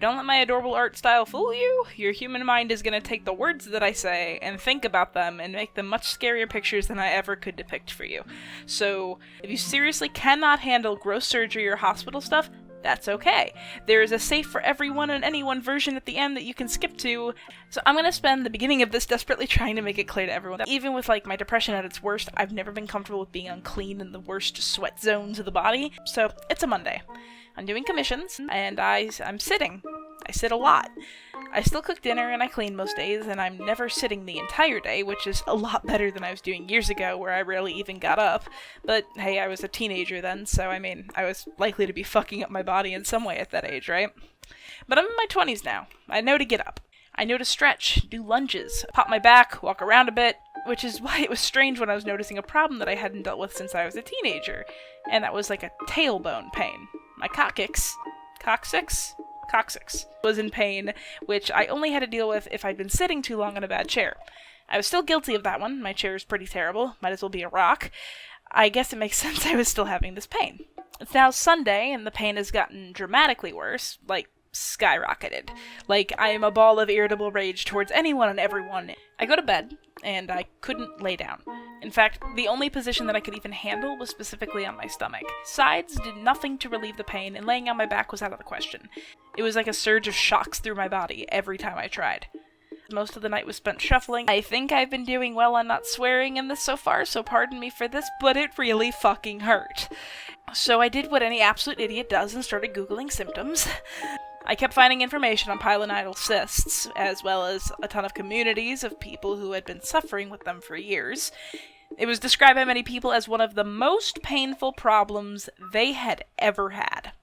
Don't let my adorable art style fool you. Your human mind is going to take the words that I say and think about them and make them much scarier pictures than I ever could depict for you. So, if you seriously cannot handle gross surgery or hospital stuff, that's okay. There is a safe for everyone and anyone version at the end that you can skip to. So I'm going to spend the beginning of this desperately trying to make it clear to everyone that even with my depression at its worst, I've never been comfortable with being unclean in the worst sweat zones of the body. So it's a Monday. I'm doing commissions, and I'm sitting. I sit a lot. I still cook dinner and I clean most days, and I'm never sitting the entire day, which is a lot better than I was doing years ago, where I rarely even got up. But hey, I was a teenager then, so I was likely to be fucking up my body in some way at that age, right? But I'm in my 20s now. I know to get up. I know to stretch, do lunges, pop my back, walk around a bit, which is why it was strange when I was noticing a problem that I hadn't dealt with since I was a teenager, and that was a tailbone pain. My coccyx was in pain, which I only had to deal with if I'd been sitting too long in a bad chair. I was still guilty of that one. My chair is pretty terrible. Might as well be a rock. I guess it makes sense I was still having this pain. It's now Sunday, and the pain has gotten dramatically worse, skyrocketed. I am a ball of irritable rage towards anyone and everyone. I go to bed, and I couldn't lay down. In fact, the only position that I could even handle was specifically on my stomach. Sides did nothing to relieve the pain, and laying on my back was out of the question. It was like a surge of shocks through my body every time I tried. Most of the night was spent shuffling. I think I've been doing well on not swearing in this so far, so pardon me for this, but it really fucking hurt. So I did what any absolute idiot does and started Googling symptoms. I kept finding information on pilonidal cysts, as well as a ton of communities of people who had been suffering with them for years. It was described by many people as one of the most painful problems they had ever had.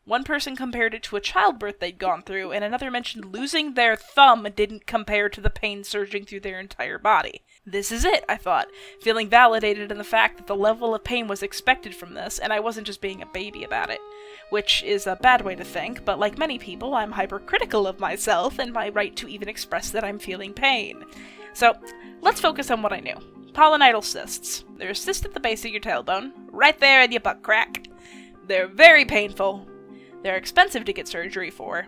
One person compared it to a childbirth they'd gone through, and another mentioned losing their thumb didn't compare to the pain surging through their entire body. This is it, I thought, feeling validated in the fact that the level of pain was expected from this, and I wasn't just being a baby about it. Which is a bad way to think, but like many people, I'm hypercritical of myself and my right to even express that I'm feeling pain. So, let's focus on what I knew. Pilonidal cysts. They're a cyst at the base of your tailbone, right there in your butt crack. They're very painful. They're expensive to get surgery for.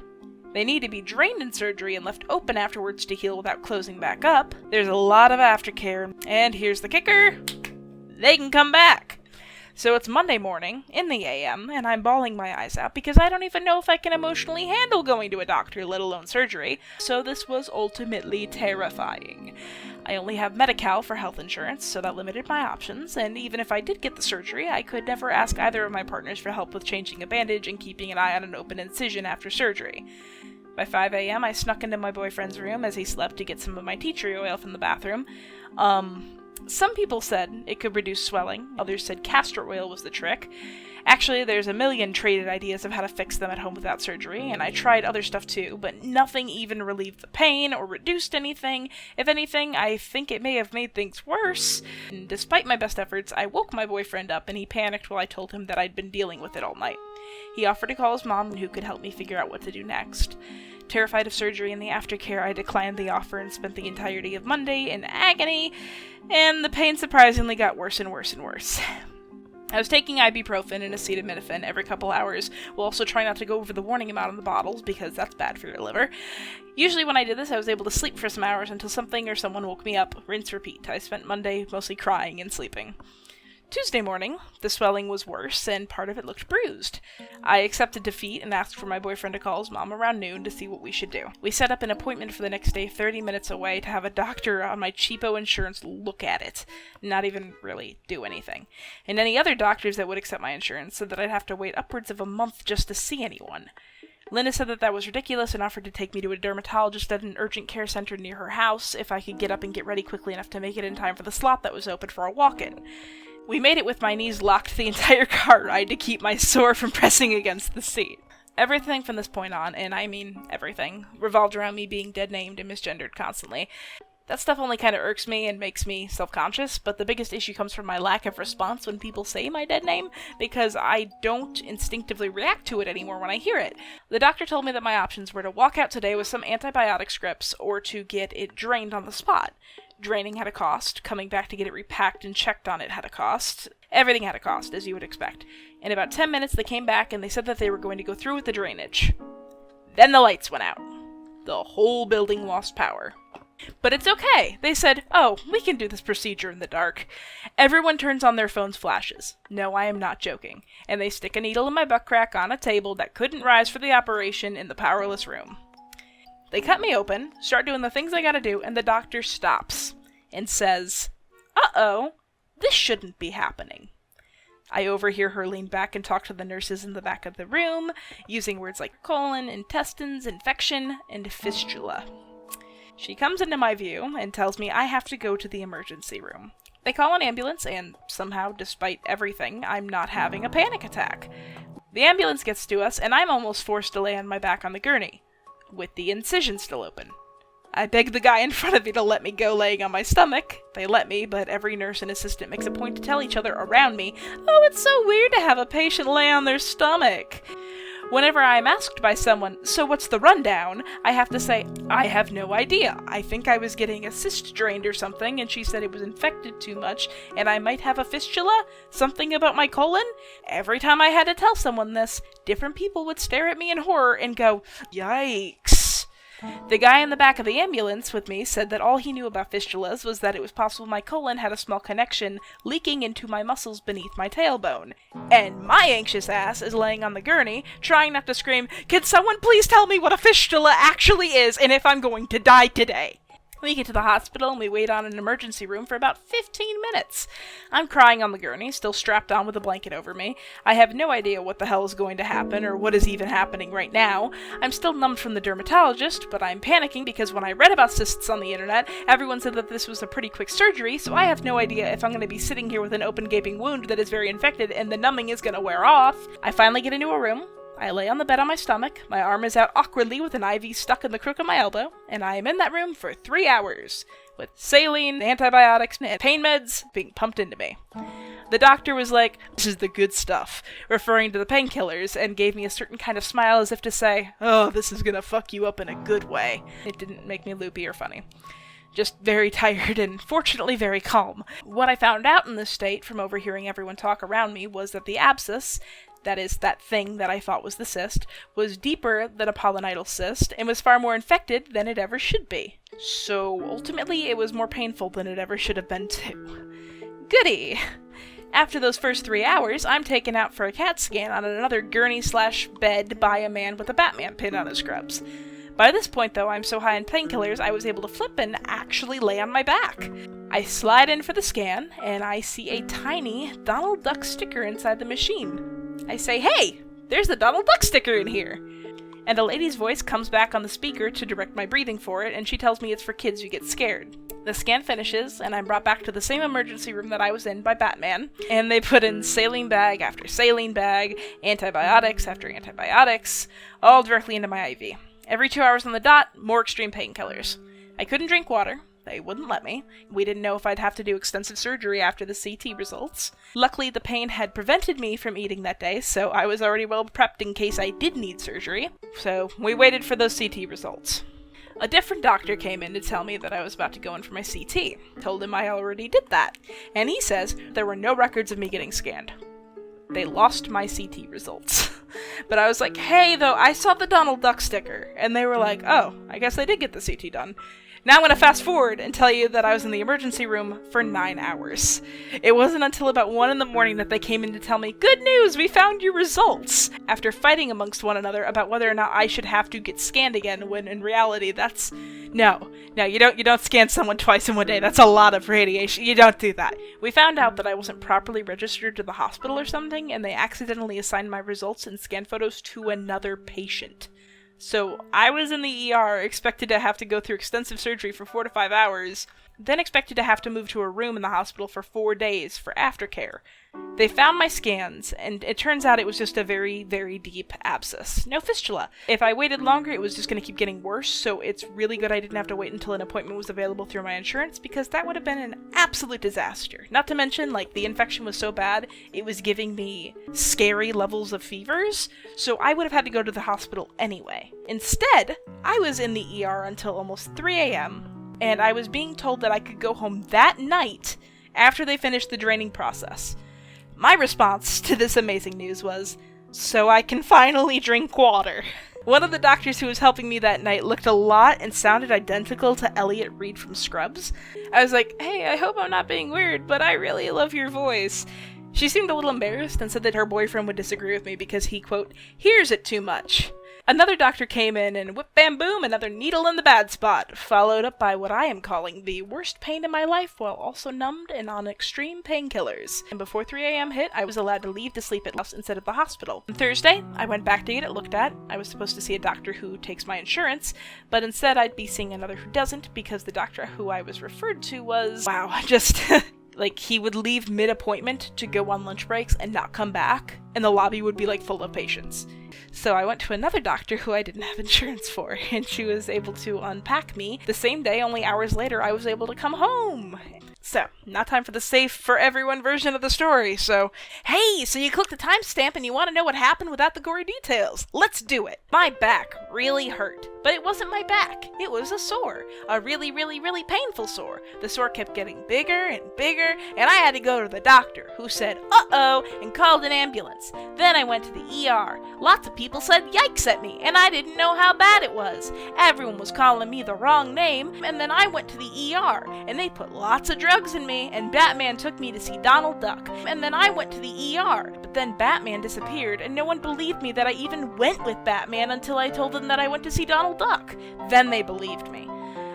They need to be drained in surgery and left open afterwards to heal without closing back up. There's a lot of aftercare, and here's the kicker: they can come back. So it's Monday morning, in the AM, and I'm bawling my eyes out because I don't even know if I can emotionally handle going to a doctor, let alone surgery. So this was ultimately terrifying. I only have Medi-Cal for health insurance, so that limited my options, and even if I did get the surgery, I could never ask either of my partners for help with changing a bandage and keeping an eye on an open incision after surgery. By 5 a.m., I snuck into my boyfriend's room as he slept to get some of my tea tree oil from the bathroom. Some people said it could reduce swelling, others said castor oil was the trick. Actually, there's a million traded ideas of how to fix them at home without surgery, and I tried other stuff too, but nothing even relieved the pain or reduced anything. If anything, I think it may have made things worse. And despite my best efforts, I woke my boyfriend up and he panicked while I told him that I'd been dealing with it all night. He offered to call his mom, who could help me figure out what to do next. Terrified of surgery and the aftercare, I declined the offer and spent the entirety of Monday in agony, and the pain surprisingly got worse and worse and worse. I was taking ibuprofen and acetaminophen every couple hours, while also trying not to go over the warning amount on the bottles, because that's bad for your liver. Usually when I did this, I was able to sleep for some hours until something or someone woke me up. Rinse, repeat. I spent Monday mostly crying and sleeping. Tuesday morning, the swelling was worse, and part of it looked bruised. I accepted defeat and asked for my boyfriend to call his mom around noon to see what we should do. We set up an appointment for the next day 30 minutes away to have a doctor on my cheapo insurance look at it, not even really do anything. And any other doctors that would accept my insurance said that I'd have to wait upwards of a month just to see anyone. Linda said that was ridiculous and offered to take me to a dermatologist at an urgent care center near her house if I could get up and get ready quickly enough to make it in time for the slot that was open for a walk-in. We made it with my knees locked the entire car ride to keep my sore from pressing against the seat. Everything from this point on, and I mean everything, revolved around me being dead-named and misgendered constantly. That stuff only kind of irks me and makes me self-conscious, but the biggest issue comes from my lack of response when people say my dead name, because I don't instinctively react to it anymore when I hear it. The doctor told me that my options were to walk out today with some antibiotic scripts, or to get it drained on the spot. Draining had a cost, coming back to get it repacked and checked on it had a cost. Everything had a cost, as you would expect. In about 10 minutes they came back and they said that they were going to go through with the drainage. Then the lights went out. The whole building lost power. But it's okay. They said, oh, we can do this procedure in the dark. Everyone turns on their phone's flashes. No, I am not joking. And they stick a needle in my butt crack on a table that couldn't rise for the operation in the powerless room. They cut me open, start doing the things I gotta do, and the doctor stops and says, uh-oh, this shouldn't be happening. I overhear her lean back and talk to the nurses in the back of the room, using words like colon, intestines, infection, and fistula. She comes into my view and tells me I have to go to the emergency room. They call an ambulance, and somehow, despite everything, I'm not having a panic attack. The ambulance gets to us, and I'm almost forced to lay on my back on the gurney, with the incision still open. I beg the guy in front of me to let me go laying on my stomach. They let me, but every nurse and assistant makes a point to tell each other around me, oh, it's so weird to have a patient lay on their stomach. Whenever I'm asked by someone, so what's the rundown, I have to say, I have no idea. I think I was getting a cyst drained or something, and she said it was infected too much, and I might have a fistula? Something about my colon? Every time I had to tell someone this, different people would stare at me in horror and go, yikes. The guy in the back of the ambulance with me said that all he knew about fistulas was that it was possible my colon had a small connection leaking into my muscles beneath my tailbone. And my anxious ass is laying on the gurney, trying not to scream, can someone please tell me what a fistula actually is and if I'm going to die today? We get to the hospital and we wait on an emergency room for about 15 minutes. I'm crying on the gurney, still strapped on with a blanket over me. I have no idea what the hell is going to happen or what is even happening right now. I'm still numbed from the dermatologist, but I'm panicking because when I read about cysts on the internet, everyone said that this was a pretty quick surgery, so I have no idea if I'm going to be sitting here with an open gaping wound that is very infected and the numbing is going to wear off. I finally get into a room. I lay on the bed on my stomach, my arm is out awkwardly with an IV stuck in the crook of my elbow, and I am in that room for 3 hours, with saline, antibiotics, and pain meds being pumped into me. The doctor was like, this is the good stuff, referring to the painkillers, and gave me a certain kind of smile as if to say, oh, this is gonna fuck you up in a good way. It didn't make me loopy or funny. Just very tired and fortunately very calm. What I found out in this state from overhearing everyone talk around me was that the abscess, that is, that thing that I thought was the cyst, was deeper than a polynidal cyst and was far more infected than it ever should be. So ultimately it was more painful than it ever should have been too. Goody! After those first 3 hours, I'm taken out for a CAT scan on another gurney/bed by a man with a Batman pin on his scrubs. By this point, though, I'm so high in painkillers, I was able to flip and actually lay on my back. I slide in for the scan, and I see a tiny Donald Duck sticker inside the machine. I say, hey, there's the Donald Duck sticker in here! And a lady's voice comes back on the speaker to direct my breathing for it, and she tells me it's for kids who get scared. The scan finishes, and I'm brought back to the same emergency room that I was in by Batman, and they put in saline bag after saline bag, antibiotics after antibiotics, all directly into my IV. Every 2 hours on the dot, more extreme painkillers. I couldn't drink water. They wouldn't let me. We didn't know if I'd have to do extensive surgery after the CT results. Luckily, the pain had prevented me from eating that day, so I was already well prepped in case I did need surgery. So we waited for those CT results. A different doctor came in to tell me that I was about to go in for my CT. Told him I already did that. And he says there were no records of me getting scanned. They lost my CT results. But I was like, hey, though, I saw the Donald Duck sticker. And they were like, oh, I guess I did get the CT done. Now I'm going to fast forward and tell you that I was in the emergency room for 9 hours. It wasn't until about 1 in the morning that they came in to tell me, good news, we found your results! After fighting amongst one another about whether or not I should have to get scanned again, when in reality that's... No, you don't scan someone twice in one day. That's a lot of radiation. You don't do that. We found out that I wasn't properly registered to the hospital or something, and they accidentally assigned my results and scan photos to another patient. So I was in the ER, expected to have to go through extensive surgery for 4 to 5 hours, then expected to have to move to a room in the hospital for 4 days for aftercare. They found my scans, and it turns out it was just a very, very deep abscess. No fistula. If I waited longer, it was just going to keep getting worse, so it's really good I didn't have to wait until an appointment was available through my insurance, because that would have been an absolute disaster. Not to mention, the infection was so bad, it was giving me scary levels of fevers, so I would have had to go to the hospital anyway. Instead, I was in the ER until almost 3 a.m., and I was being told that I could go home that night after they finished the draining process. My response to this amazing news was, so I can finally drink water. One of the doctors who was helping me that night looked a lot and sounded identical to Elliot Reed from Scrubs. I was like, hey, I hope I'm not being weird, but I really love your voice. She seemed a little embarrassed and said that her boyfriend would disagree with me because he, quote, hears it too much. Another doctor came in and whip bam boom, another needle in the bad spot, followed up by what I am calling the worst pain in my life while also numbed and on extreme painkillers. And before 3 a.m. hit, I was allowed to leave to sleep at house instead of the hospital. On Thursday, I went back to get it looked at. I was supposed to see a doctor who takes my insurance, but instead I'd be seeing another who doesn't because the doctor who I was referred to was, wow, just... like, he would leave mid-appointment to go on lunch breaks and not come back, and the lobby would be, like, full of patients. So I went to another doctor who I didn't have insurance for, and she was able to unpack me. The same day, only hours later, I was able to come home. So, not time for the safe for everyone version of the story, so, hey, so you clicked the timestamp and you want to know what happened without the gory details. Let's do it. My back really hurt, but it wasn't my back. It was a sore. A really, really, really painful sore. The sore kept getting bigger and bigger, and I had to go to the doctor, who said, uh-oh, and called an ambulance. Then I went to the ER. Lots of people said yikes at me, and I didn't know how bad it was. Everyone was calling me the wrong name, and then I went to the ER, and they put lots of drugs in me, and Batman took me to see Donald Duck. And then I went to the ER, but then Batman disappeared, and no one believed me that I even went with Batman until I told them that I went to see Donald Duck. Then they believed me.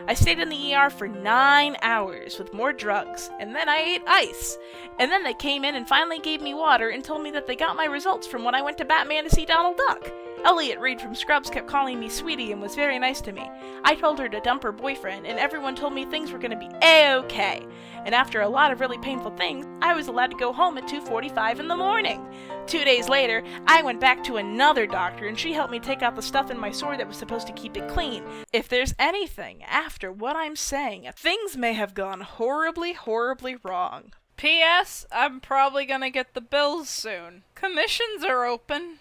I stayed in the ER for 9 hours with more drugs, and then I ate ice. And then they came in and finally gave me water and told me that they got my results from when I went to Batman to see Donald Duck. Elliot Reed from Scrubs kept calling me sweetie and was very nice to me. I told her to dump her boyfriend, and everyone told me things were going to be A-okay. And after a lot of really painful things, I was allowed to go home at 2:45 in the morning. 2 days later, I went back to another doctor, and she helped me take out the stuff in my sore that was supposed to keep it clean. If there's anything after what I'm saying, things may have gone horribly, horribly wrong. P.S. I'm probably gonna get the bills soon. Commissions are open.